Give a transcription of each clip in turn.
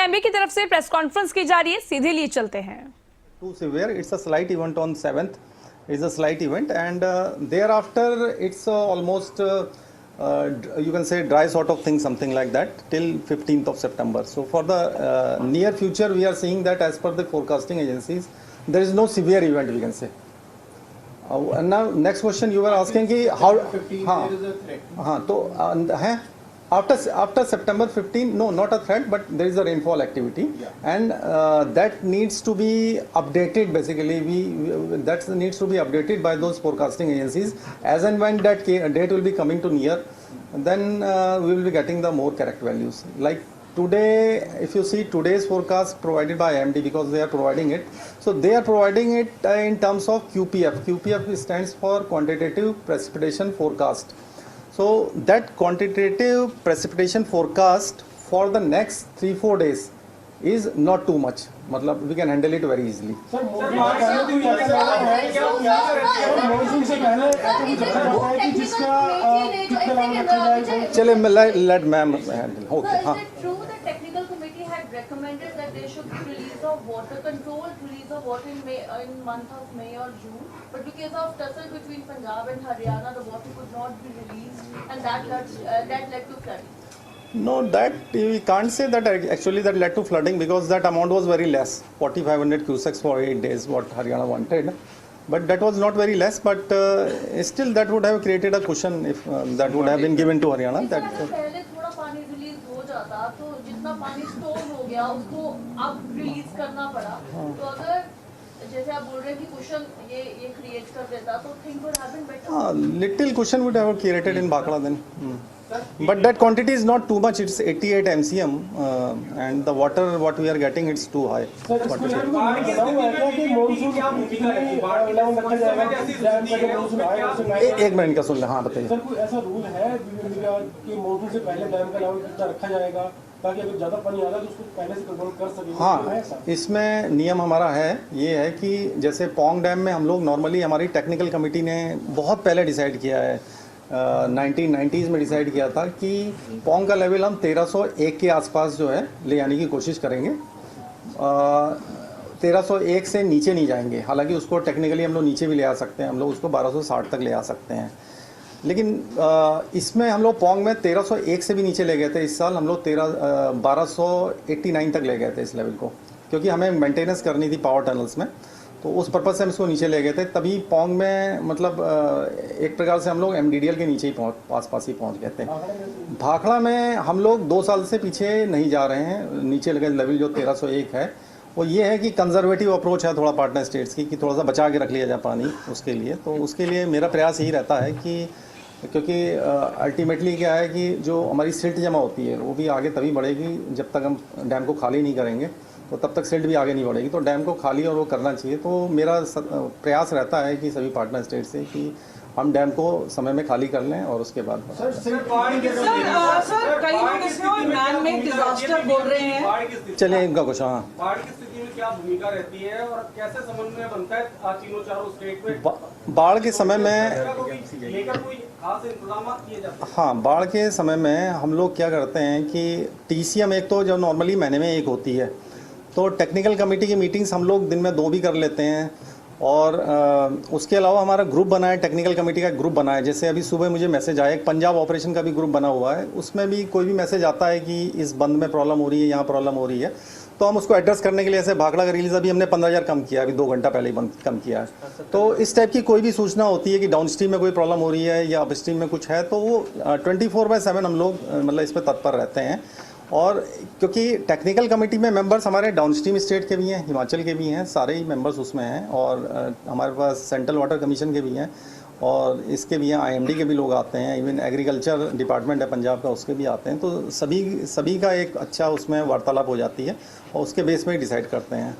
IMD की तरफ से प्रेस कॉन्फ्रेंस की जा रही है, सीधे लिए चलते हैं। Too severe. It's a slight event on 7th. It's a slight event, and thereafter it's almost you can say dry sort of thing, something like that, till 15th of September. So for the near future, we are seeing that as per the forecasting agencies, there is no severe event, we can say. And now next question you were asking कि how हाँ तो है after September 15, no, not a threat, but there is a rainfall activity, and that needs to be updated. Basically, that needs to be updated by those forecasting agencies as and when that date will be coming to near. Then we will be getting the more correct values. Like today, if you see today's forecast provided by IMD, because they are providing it, so they are providing it in terms of QPF. QPF stands for Quantitative Precipitation Forecast. So that quantitative precipitation forecast for the next 3-4 days is not too much. मतलब we can handle it very easily. चले let ma'am handle. Okay. हाँ. Technical committee had recommended that there should be release of water, controlled release of water in month of May or June, but because of tussle between Punjab and Haryana, the water could not be released, and that led to flooding. No, that we can't say that actually that led to flooding, because that amount was very less, 4,500 cusecs for 8 days, what Haryana wanted. But that was not very less, but still that would have created a cushion if that would have been given to Haryana. That पहले थोड़ा पानी release हो जाता तो जितना पानी store हो गया उसको अब रिलीज करना पड़ा, तो अगर जैसे आप बोल रहे हैं कि कुशन ये क्रिएट कर देता तो thing would have been better. Little cushion would have created in Bhakra then. But that quantity is not too much. It's 88 MCM, and the water what we are getting, it's too high. एक minute का सुन ले. हाँ बताइए. Sir कोई ऐसा rule है कि monsoon से पहले डैम का लेवल कितना रखा जाएगा ताकि अगर ज़्यादा पानी आ रहा है तो उसको पहले से कंट्रोल कर सकें? हाँ, इसमें नियम हमारा है, ये है कि जैसे पोंग डैम में हम लोग नॉर्मली, हमारी टेक्निकल कमेटी ने बहुत पहले डिसाइड किया है, 1990s में डिसाइड किया था कि पोंग का लेवल हम 1301 के आसपास जो है ले आने की कोशिश करेंगे. 1301 से नीचे नहीं जाएंगे. हालांकि उसको टेक्निकली हम लोग नीचे भी ले आ सकते हैं, हम लोग उसको 1260 तक ले आ सकते हैं. लेकिन इसमें हम लोग पोंग में 1301 से भी नीचे ले गए थे. इस साल हम लोग 1289 तक ले गए थे इस लेवल को, क्योंकि हमें मेंटेनेंस करनी थी पावर टनल्स में, तो उस पर्पज़ से हम इसको नीचे ले गए थे. तभी पोंग में मतलब एक प्रकार से हम लोग MDDL के नीचे ही पास ही पहुंच गए थे. भाखड़ा में हम लोग 2 साल से पीछे नहीं जा रहे हैं. नीचे लगे लेवल जो 1301 है, वो ये है कि कंजर्वेटिव अप्रोच है थोड़ा पार्टनर स्टेट्स की, कि थोड़ा सा बचा के रख लिया जाए पानी उसके लिए. तो उसके लिए मेरा प्रयास यही रहता है कि, क्योंकि अल्टीमेटली क्या है कि जो हमारी सिल्ट जमा होती है वो भी आगे तभी बढ़ेगी जब तक हम डैम को खाली नहीं करेंगे, तो तब तक सिल्ट भी आगे नहीं बढ़ेगी. तो डैम को खाली और वो करना चाहिए. तो मेरा प्रयास रहता है कि सभी पार्टनर स्टेट से कि हम डैम को समय में खाली कर लें और उसके बाद कई लोग इसमें मैन मेड डिजास्टर बोल रहे हैं. चलिए इनका कुछ. हाँ, बाढ़ की स्थिति में क्या भूमिका रहती है और कैसे समन्वय बनता है चारों स्टेट में? बाढ़ के समय में लेकर कोई खास इंतजाम किए जाते हैं? हाँ, बाढ़ के समय में हम लोग क्या करते हैं कि TCM एक तो जो नॉर्मली महीने में एक होती है, तो टेक्निकल कमेटी की मीटिंग्स हम लोग दिन में 2 भी कर लेते हैं. और उसके अलावा हमारा ग्रुप बना है, टेक्निकल कमेटी का ग्रुप बना है. जैसे अभी सुबह मुझे मैसेज आया, एक पंजाब ऑपरेशन का भी ग्रुप बना हुआ है, उसमें भी कोई भी मैसेज आता है कि इस बंद में प्रॉब्लम हो रही है, यहाँ प्रॉब्लम हो रही है, तो हम उसको एड्रेस करने के लिए, ऐसे भाखड़ा का रिलीज अभी हमने 15,000 कम किया, अभी 2 घंटा पहले ही कम किया है. तो इस टाइप की कोई भी सूचना होती है कि डाउन स्ट्रीम में कोई प्रॉब्लम हो रही है या अप स्ट्रीम में कुछ है, तो वो 24/7 हम लोग मतलब इस पर तत्पर रहते हैं. और क्योंकि टेक्निकल कमेटी में मेंबर्स हमारे डाउन स्ट्रीम स्टेट के भी हैं, हिमाचल के भी हैं, सारे ही मेंबर्स उसमें हैं, और हमारे पास सेंट्रल वाटर कमीशन के भी हैं, और इसके भी हैं, IMD के भी लोग आते हैं, इवन एग्रीकल्चर डिपार्टमेंट है पंजाब का, उसके भी आते हैं. तो सभी का एक अच्छा उसमें वार्तालाप हो जाती है और उसके बेस में ही डिसाइड करते हैं.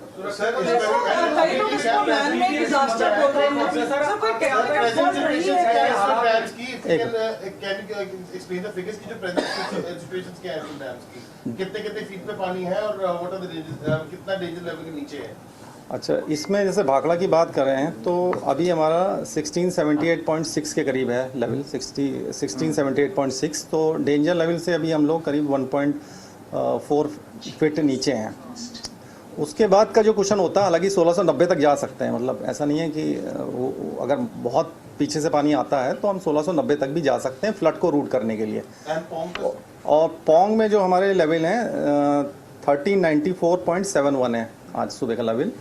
कितने फीट पे पानी है और व्हाट आर द रेंजेस, कितना डेंजर लेवल के नीचे है? अच्छा, इसमें जैसे भाखड़ा की बात कर रहे हैं तो अभी हमारा 1678.6 के करीब है लेवल, 1678.6. तो डेंजर लेवल से अभी हम लोग करीब 4 फीट नीचे हैं। उसके बाद का जो क्वेश्चन होता है, हालांकि 1690 तक जा सकते हैं, मतलब ऐसा नहीं है कि अगर बहुत पीछे से पानी आता है तो हम 1690 तक भी जा सकते हैं फ्लड को रूट करने के लिए। एंड पोंग और पोंग में जो हमारे लेवल हैं 1394.71 है आज सुबह का लेवल।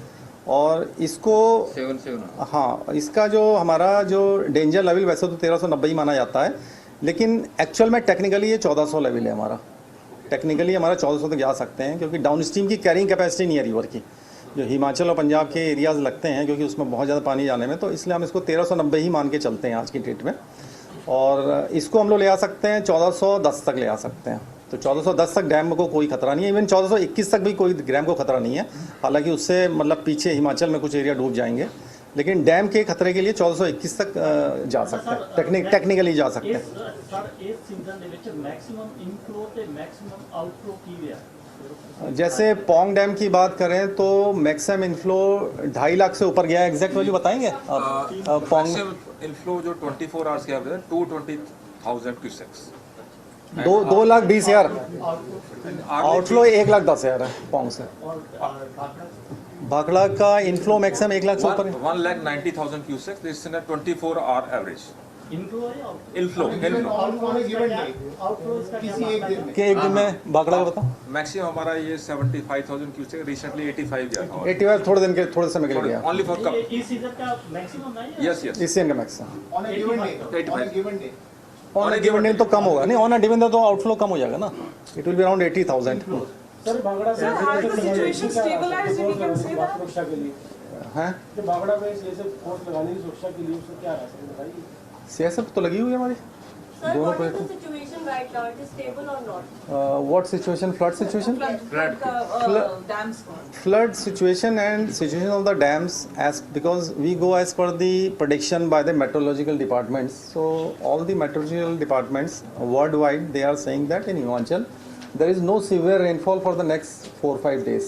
और इसको 7 हाँ, इसका जो हमारा जो डेंजर लेवल वैसे तो 1390 ही माना जाता है, लेकिन एक्चुअल में टेक्निकली ये 1400 लेवल है हमारा। टेक्निकली हमारा 1400 तक जा सकते हैं, क्योंकि डाउन स्ट्रीम की कैरिंग कैपेसिटी नहीं है रिवर की, जो हिमाचल और पंजाब के एरियाज़ लगते हैं, क्योंकि उसमें बहुत ज़्यादा पानी जाने में, तो इसलिए हम इसको 1390 ही मान के चलते हैं आज की डेट में। और इसको हम लोग ले आ सकते हैं 1410 तक ले आ सकते हैं। तो 1410 तक डैम को कोई खतरा नहीं है, इवन 1421 तक भी कोई डैम को खतरा नहीं है। हालांकि उससे मतलब पीछे हिमाचल में कुछ एरिया डूब जाएंगे, लेकिन डैम के खतरे के लिए 1421 तक जा सकते हैं, टेक्निकली जा सकते हैं। सर इस सीजन ਦੇ ਵਿੱਚ मैक्सिमम इनफ्लो ਤੇ मैक्सिमम आउटफ्लो ਕੀ ਰਿਹਾ? जैसे पोंग डैम की बात करें तो मैक्सिमम इनफ्लो 2.5 लाख से ऊपर गया है। एग्जैक्ट वैल्यू बताएंगे आप? पोंग इनफ्लो जो 24 आवर्स के एवरेज है 220,000 क्यूसेक्स। 2,20,000। आउटफ्लो 1,10,000 है पोंग से। भाखड़ा का इनफ्लो मैक्सिमम 1 लाख से ऊपर है। 1,90,000 cusecs, this is a 24 hour average inflow है या इनफ्लो। आउटफ्लो में गिवन डे आउटफ्लो इसका किसी एक दिन में कि एक दिन में भाखड़ा का बताओ। मैक्सिमम हमारा ये 75,000 क्यूसेक्स, रिसेंटली 85 गया था। 85 थोड़े समय के लिए गया। Only for cup. इस सीजन का मैक्सिमम है? Yes yes. इस सीजन का maximum on a given day on a given day on a given day तो कम होगा, नहीं ऑन अ गिवन डे तो आउटफ्लो कम हो जाएगा ना, it will be around 80,000 sir भागड़ा से situation stabilized, we can say that? सुरक्षा के लिए हैं। जो भागड़ा में जैसे फोर्स लगाने की सुरक्षा के लिए उसको क्या रहा सर बताइए? सीएसएफ तो लगी हुई है हमारी Sir, दोनों what is the project. situation right now? It is stable or not? What situation? Flood situation, dams flood situation and situation of the dams, as because we go as per the prediction by the meteorological departments. So all the meteorological departments worldwide, they are saying that in Himachal there is no severe rainfall for the next 4-5 days.